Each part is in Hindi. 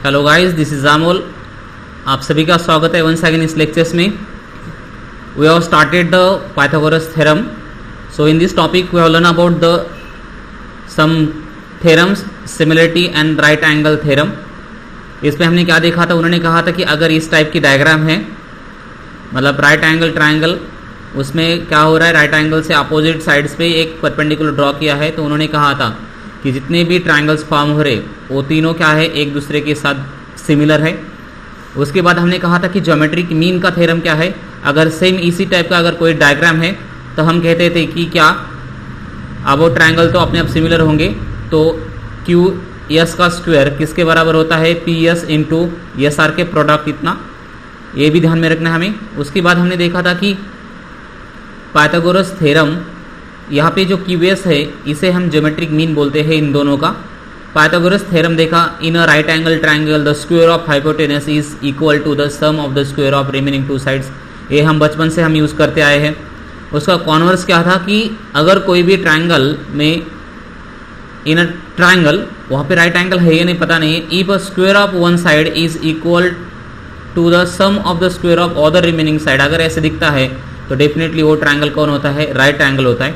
Hello guys, this is Amol. आप सभी का स्वागत है वंस अगेन इस लेक्चर्स में। We have started the Pythagoras theorem. So in this topic we have learn about the some theorems, similarity and right angle theorem. इसमें हमने क्या देखा था, उन्होंने कहा था कि अगर इस टाइप की डायग्राम है, मतलब राइट एंगल ट्रायंगल, उसमें क्या हो रहा है, राइट एंगल से अपोजिट साइड्स पे एक परपेंडिकुलर ड्रॉ किया है, तो उन्होंने कहा था कि जितने भी ट्रायंगल्स फॉर्म हो रहे वो तीनों क्या है, एक दूसरे के साथ सिमिलर है। उसके बाद हमने कहा था कि ज्योमेट्रिक मीन का थ्योरम क्या है, अगर सेम इसी टाइप का अगर कोई डायग्राम है तो हम कहते थे कि क्या अब वो ट्रायंगल तो अपने आप सिमिलर होंगे, तो क्यू एस का स्क्वायर किसके बराबर होता है, P S into S R के प्रोडक्ट, इतना ये भी ध्यान में रखना है हमें। उसके बाद हमने देखा था कि पाइथागोरस थ्योरम, यहाँ पे जो क्यूएस है इसे हम ज्योमेट्रिक मीन बोलते हैं इन दोनों का। पाइथागोरस थ्योरम देखा, in a right angle triangle the square of hypotenuse is equal to the sum of the square of remaining two sides. ये हम बचपन से हम यूज़ करते आए हैं। उसका कॉन्वर्स क्या था कि अगर कोई भी ट्रायंगल में, इन अ ट्रायंगल, वहाँ पे राइट एंगल है या नहीं पता नहीं है, if a square of one side is equal to the sum of the square of other remaining side, अगर ऐसे दिखता है तो डेफिनेटली वो ट्रायंगल कौन होता है, राइट एंगल होता है।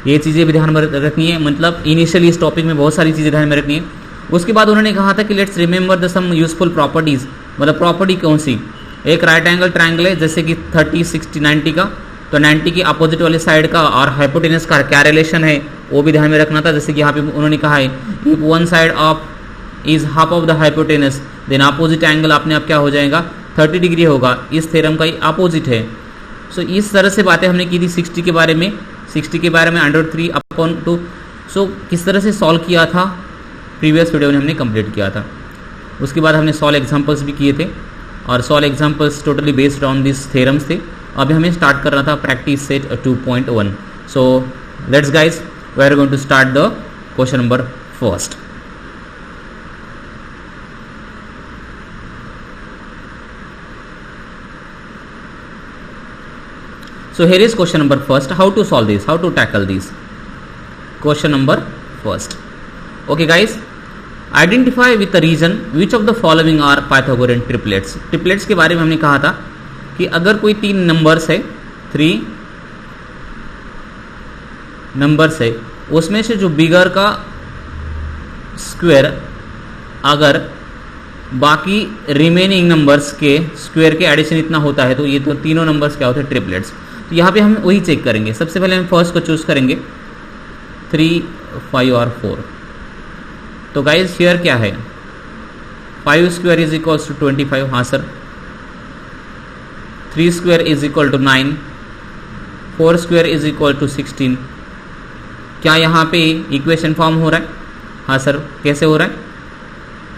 ये चीज़ें भी ध्यान में रखनी है, मतलब इनिशियली इस टॉपिक में बहुत सारी चीज़ें ध्यान में रखनी है। उसके बाद उन्होंने कहा था कि let's remember the some useful properties, मतलब प्रॉपर्टी कौन सी, एक राइट एंगल ट्रायंगल है जैसे कि 30, 60, 90 का, तो 90 की अपोजिट वाले साइड का और हाइपोटेनस का क्या रिलेशन है वो भी ध्यान में रखना था। जैसे कि यहाँ पे उन्होंने कहा है if one side of is half of the hypotenuse then opposite angle अपने आप क्या हो जाएगा, 30 डिग्री होगा। इस थ्योरम का अपोजिट है। सो इस तरह से बातें हमने की थी 60 के बारे में, 60 के बारे में √3/2। सो किस तरह से सॉल्व किया था प्रीवियस वीडियो में हमने कंप्लीट किया था। उसके बाद हमने सॉल्व एग्जांपल्स भी किए थे और solve examples totally based on this theorems थे। अभी हमें स्टार्ट करना था practice set 2.1। So let's guys, we are going to start the question number first. So here is question number first. How to solve this? How to tackle this? Question number first. Okay guys, identify with the reason which of the following are Pythagorean triplets. Triplets के बारे में हमने कहा था कि अगर कोई 3 नंबर्स है, 3 नंबर्स है, उसमें से जो बिगर का स्क्वायर अगर बाकी रिमेनिंग नंबर्स के स्क्वायर के एडिशन इतना होता है, तो ये तो तीनों नंबर्स क्या होते हैं, ट्रिपलेट्स। तो यहाँ पे हम वही चेक करेंगे। सबसे पहले हम फर्स्ट को चूज करेंगे, 3, 5 और 4। तो गाइज हियर क्या है, 5 स्क्वायर इज इक्वल्स टू 25, हाँ sir. 3 square is equal to 9, 4 square is equal to 16। क्या यहाँ पे इक्वेशन फॉर्म हो रहा है, हाँ सर। कैसे हो रहा है,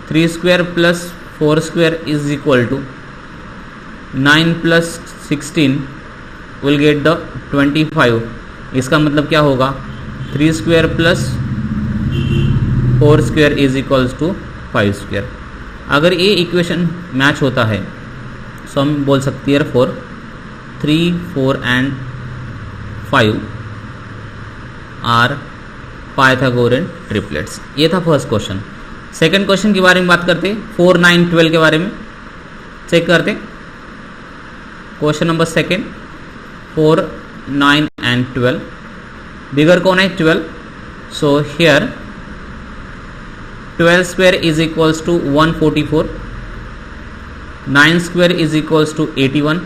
3 square plus 4 square is equal to 9 plus 16 will get the 25। इसका मतलब क्या होगा, 3 square plus 4 square is equals to 5 square. अगर ये इक्वेशन मैच होता है सो हम बोल सकते हैं 4, 3, 4 एंड 5 आर पाइथागोरियन ट्रिपलेट्स। ये था फर्स्ट क्वेश्चन। सेकंड क्वेश्चन के बारे में बात करते, 4, 9, 12 के बारे में चेक करते। Question number second, 4, 9 and 12। Bigger कौन है, 12। So here 12 square is equals to 144, 9 square is equals to 81,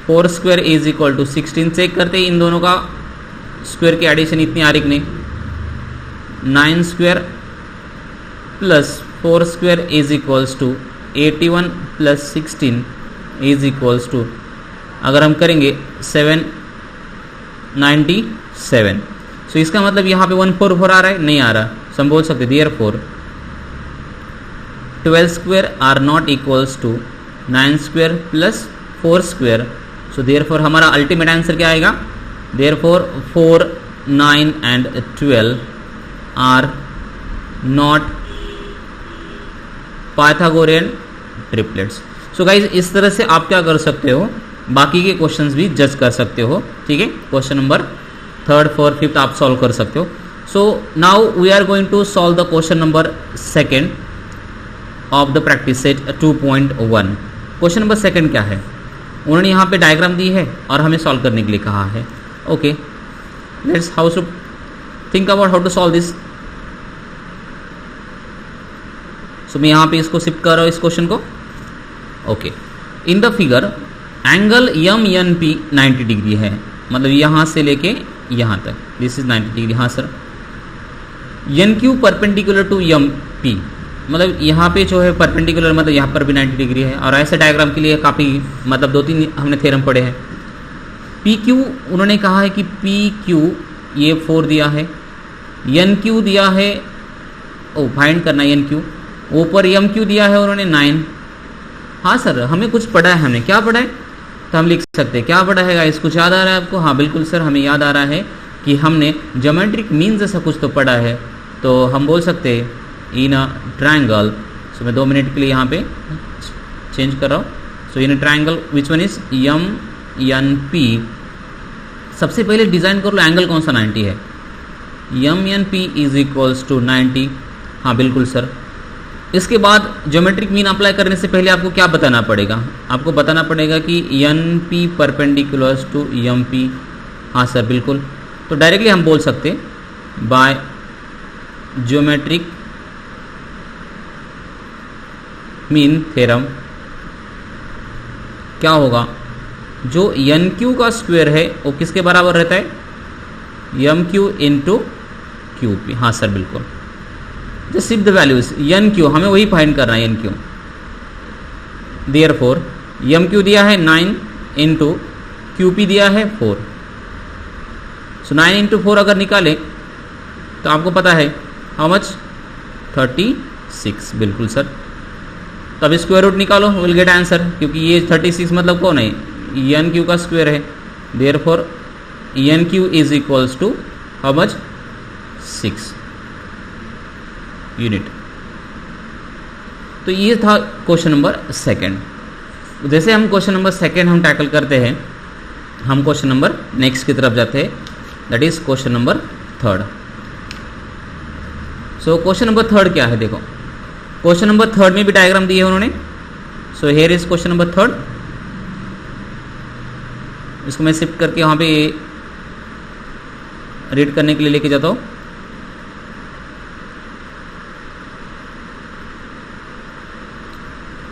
4 square is equal to 16। Check करते इन दोनों का स्क्वायर की एडिशन इतनी आ रही कि नहीं, 9 square plus 4 square is equals to 81 plus 16 is equals to, अगर हम करेंगे 797। सो इसका मतलब यहाँ पे 144 आ रहा है, नहीं आ रहा। सो हम बोल सकते therefore 12 square are not equals to 9 square plus 4 square. So therefore हमारा अल्टीमेट आंसर क्या आएगा, therefore 4, 9 and 12 are not Pythagorean triplets. So guys इस तरह से आप क्या कर सकते हो, बाकी के क्वेश्चंस भी जज कर सकते हो, ठीक है। क्वेश्चन नंबर 3, 4, 5 आप सॉल्व कर सकते हो। So now we are going to solve the question number second. Of the practice set 2.1। Question number second क्या है, उन्होंने यहाँ पे डायग्राम दी है और हमें सॉल्व करने के लिए कहा है। Okay, let's how to think about how to solve this. सो मैं यहाँ पे इसको शिफ्ट कर रहा हूँ इस क्वेश्चन को। Okay, in the figure angle M N P 90 degree है, मतलब यहाँ से लेके यहाँ तक, दिस इज 90 डिग्री। हाँ sir, N Q perpendicular to M P, मतलब यहाँ पे जो है परपेंडिकुलर, मतलब यहाँ पर भी 90 डिग्री है। और ऐसे डायग्राम के लिए काफ़ी मतलब 2-3 हमने थ्योरम पढ़े हैं। पी क्यू उन्होंने कहा है कि पी क्यू ये 4 दिया है, एन क्यू दिया है, ओ फाइंड करना एन क्यू, ऊपर एम क्यू दिया है उन्होंने 9। हाँ सर, हमें कुछ पढ़ा है, हमने क्या पढ़ा है, तो हम लिख सकते हैं क्या पढ़ा है गाइस, कुछ याद आ रहा है आपको? हाँ बिल्कुल सर, हमें याद आ रहा है कि हमने ज्योमेट्रिक मीन जैसा कुछ तो पढ़ा है। तो हम बोल सकते हैं इन अ ट्रायंगल, सो मैं 2 मिनट के लिए यहाँ पे चेंज कर रहा हूँ। So in a triangle which one is M N P, सबसे पहले डिजाइन कर लो एंगल कौन सा 90 है, M N P is equals to 90। हाँ बिल्कुल सर, इसके बाद ज्योमेट्रिक मीन अप्लाई करने से पहले आपको क्या बताना पड़ेगा, आपको बताना पड़ेगा कि N P perpendiculars to M P. हाँ सर बिल्कुल, तो डायरेक्टली हम बोल सकते बाय ज्योमेट्रिक मीन थ्योरम क्या होगा, जो एन क्यू का स्क्वायर है वो किसके बराबर रहता है, M Q into Q P. हाँ सर बिल्कुल, just shift the values, N Q हमें वही फाइंड करना है, N Q. Therefore M Q दिया है 9 इंटू क्यू पी दिया है 4। सो 9 इंटू 4 अगर निकालें तो आपको पता है हाउ मच, 36। बिल्कुल सर, तो अब स्क्वायर रूट निकालो, विल गेट आंसर, क्योंकि ये 36 मतलब कौन है, एन क्यू का स्क्वायर है। Therefore N Q is equals to how much, 6 unit. तो ये था क्वेश्चन नंबर सेकंड। जैसे हम क्वेश्चन नंबर सेकंड हम टैकल करते हैं, हम क्वेश्चन नंबर नेक्स्ट की तरफ जाते हैं, that is question number third. So question number third क्या है, देखो क्वेश्चन नंबर थर्ड में भी डायग्राम दिए उन्होंने। So here is question number third, इसको मैं शिफ्ट करके वहां पे रीड करने के लिए लेके जाता हूं।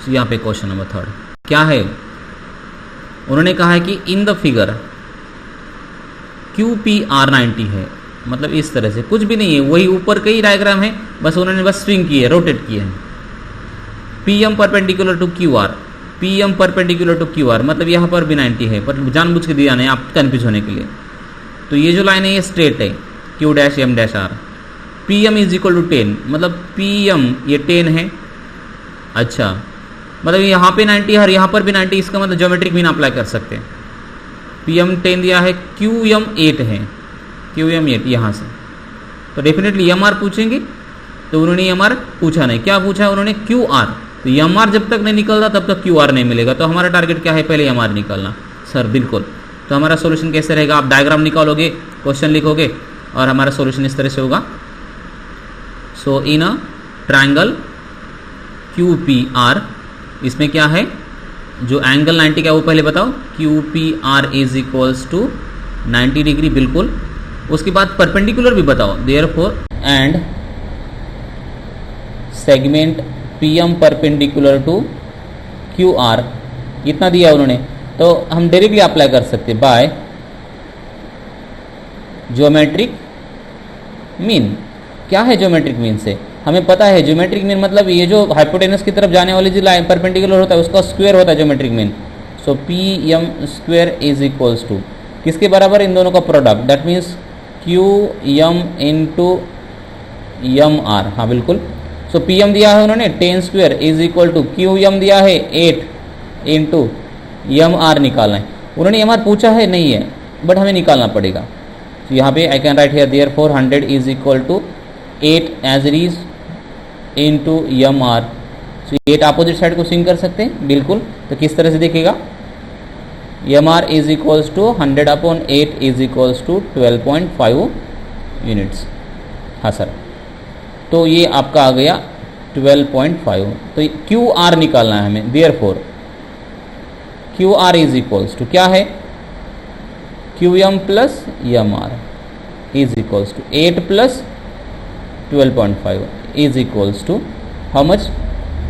यहाँ पे क्वेश्चन नंबर थर्ड क्या है, उन्होंने कहा है कि इन the figure Q P are 90 है, मतलब इस तरह से कुछ भी नहीं है, वही ऊपर कई डायग्राम है, बस उन्होंने बस स्विंग की है, रोटेट किया है। P M perpendicular to Q R, P M perpendicular to Q R, मतलब यहाँ पर भी 90 है, पर जानबूझ के दिया नहीं आप कन्फ्यूज होने के लिए। तो ये जो लाइन है ये स्ट्रेट है, Q dash M dash R. P M is equal to 10, मतलब पी एम ये 10 है। अच्छा, मतलब यहाँ पे 90 है और यहाँ पर भी 90, इसका मतलब ज्योमेट्रिक मीन अप्लाई कर सकते हैं। पी एम 10 दिया है, क्यू एम 8 है, क्यू एम 8 यहाँ से, तो डेफिनेटली एम आर पूछेंगे। तो उन्होंने एम आर पूछा नहीं, क्या पूछा है उन्होंने, क्यू आर। तो एम आर जब तक नहीं निकलता तब तक क्यू आर नहीं मिलेगा, तो हमारा टारगेट क्या है, पहले एम आर निकालना। सर बिल्कुल, तो हमारा सोल्यूशन कैसे रहेगा, आप डायग्राम निकालोगे, क्वेश्चन लिखोगे और हमारा सोल्यूशन इस तरह से होगा। So in a triangle Q P R, इसमें क्या है, जो एंगल 90 का वो पहले बताओ, Q P R is equals to 90 degree, बिल्कुल। उसके बाद परपेंडिकुलर भी बताओ, therefore and segment P M perpendicular to Q R, इतना दिया उन्होंने, तो हम डायरेक्टली अप्लाई कर सकते बाय ज्योमेट्रिक मीन। क्या है ज्योमेट्रिक मीन से, हमें पता है ज्योमेट्रिक मीन मतलब ये जो हाइपोटेनस की तरफ जाने वाली जो लाइन परपेंडिकुलर होता है उसका स्क्वायर होता है geometric mean. So P M square is equals to किसके बराबर, इन दोनों का product, that means Q M into M R. हाँ बिल्कुल, सो पी एम दिया है उन्होंने 10 square is equal to Q M दिया है 8 इंटू एम आर निकालना है। उन्होंने एम आर पूछा है नहीं है, बट हमें निकालना पड़ेगा। तो यहाँ पे I can write here therefore 100 is equal to 8 as it is into M R. So 8 opposite side को स्विंग कर सकते हैं, बिल्कुल। तो किस तरह से दिखेगा, M R is equals to 100 upon 8 is equals to 12.5 units. हाँ सर, तो ये आपका आ गया 12.5। तो क्यू आर निकालना है हमें, therefore Q R is equals to क्या है, Q M plus M R is equals to 8 plus 12.5 is equals to how much,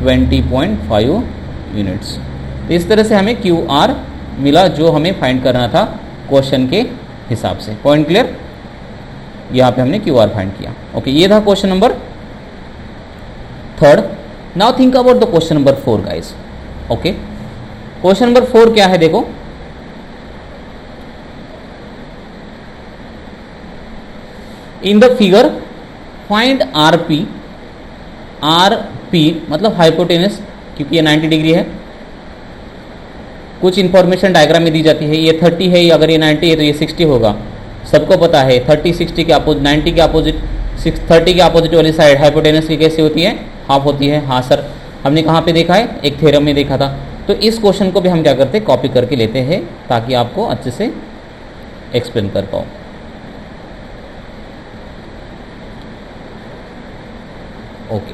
20.5 units. तो इस तरह से हमें क्यू आर मिला जो हमें फाइंड करना था क्वेश्चन के हिसाब से। पॉइंट क्लियर, यहाँ पे हमने क्यू आर फाइंड किया। ओके, ये था question number 3। Now think about the question number 4 guys. Okay, question number 4 क्या है, देखो इन the figure find RP, RP मतलब हाइपोटेनस, क्योंकि ये 90 डिग्री है। कुछ इंफॉर्मेशन डायग्राम में दी जाती है, ये 30 है, अगर ये 90 है तो ये 60 होगा, सबको पता है। 30 60 के अपोजिट, 90 के अपोजिट, 30 के अपोजिट वाली साइड हाइपोटेनस की कैसी होती है, हाफ होती है। हाँ सर, हमने कहाँ पे देखा है, एक थ्योरम में देखा था। तो इस क्वेश्चन को भी हम क्या करते हैं, कॉपी करके लेते हैं ताकि आपको अच्छे से एक्सप्लेन कर पाओ। ओके,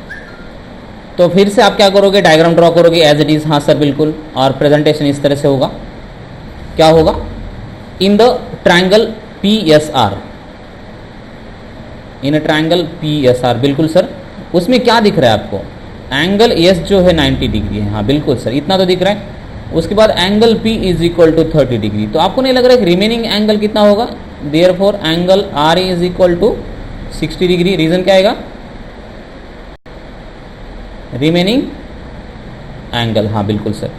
तो फिर से आप क्या करोगे, डायग्राम ड्रॉ करोगे एज इट इज। हाँ सर बिल्कुल, और प्रेजेंटेशन इस तरह से होगा। क्या होगा, in the triangle P S R, in triangle P S R, बिल्कुल सर। उसमें क्या दिख रहा है आपको, एंगल एस जो है 90 डिग्री है। हाँ बिल्कुल सर, इतना तो दिख रहा है। उसके बाद angle P is equal to 30 degree. तो आपको नहीं लग रहा है कि रिमेनिंग एंगल कितना होगा, therefore angle R is equal to 60 degree. Reason क्या आएगा, रिमेनिंग एंगल। हाँ बिल्कुल सर।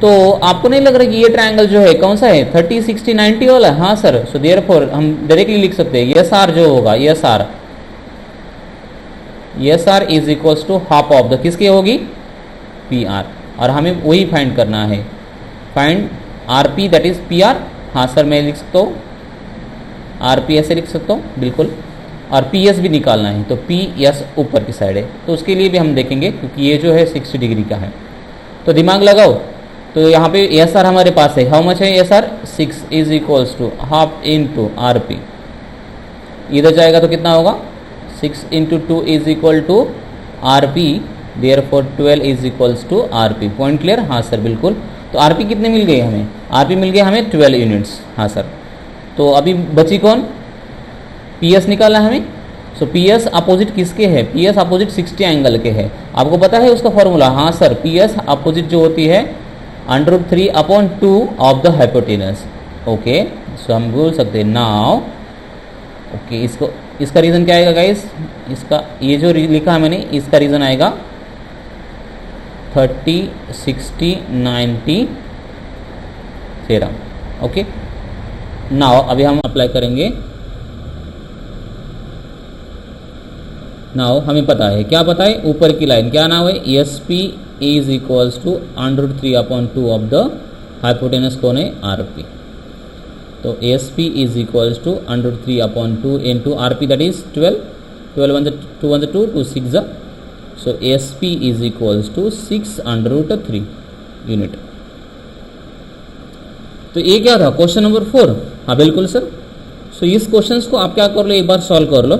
तो आपको नहीं लग रहा कि ये ट्रायंगल जो है कौन सा है, 30 60 90 वाला। हाँ सर, सो देयरफॉर हम डायरेक्टली लिख सकते हैं एस आर जो होगा, S R is equals to half of the किसकी होगी, पी आर। और हमें वही फाइंड करना है, find are P that is P R. हाँ सर, मैं लिख सकता हूँ आर पी ऐसे लिख सकता हूँ बिल्कुल। और पी एस भी निकालना है, तो पी एस ऊपर की साइड है, तो उसके लिए भी हम देखेंगे क्योंकि ये जो है 60 डिग्री का है। तो दिमाग लगाओ, तो यहाँ पे एस आर हमारे पास है, हाउ मच है S R, 6 is equals to half into R P. इधर जाएगा तो कितना होगा, 6 into 2 is equal to R P, therefore 12 is equals to R P. Point clear. हाँ सर बिल्कुल। तो आर पी कितने मिल गए हमें, आर पी मिल गए हमें 12 यूनिट्स। हाँ सर, तो अभी बची कौन, पी एस निकालना है हमें। सो पी एस अपोजिट किसके है, पी एस अपोजिट 60 एंगल के है। आपको पता है उसका फॉर्मूला, हाँ सर, पी एस अपोजिट जो होती है √3/2 ऑफ द हाइपोटेनस। ओके, सो हम बोल सकते हैं नाउ। ओके, इसका रीजन क्या आएगा गाइस, इसका ये जो लिखा है मैंने, इसका रीजन आएगा 30 60 90 थ्योरम। ओके, नाउ अभी हम अप्लाई करेंगे। नाउ हमें पता है, क्या पता है, ऊपर की लाइन क्या नाम है, S P is equals to √3/2 of the hypotenuse कौन है, आर पी। तो S P is equals to √3/2 into R P that is 12 2 1 2 2 6। So S P is equals to 6√3 unit. तो ये क्या था, क्वेश्चन नंबर 4। हाँ बिल्कुल सर। सो इस क्वेश्चन को आप क्या कर लो, एक बार सॉल्व कर लो।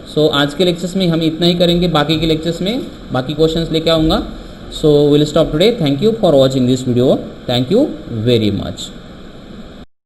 सो आज के लेक्चर्स में हम इतना ही करेंगे, बाकी के लेक्चर्स में बाकी क्वेश्चंस लेके आऊँगा। So will stop today. Thank you for watching this video. Thank you very much.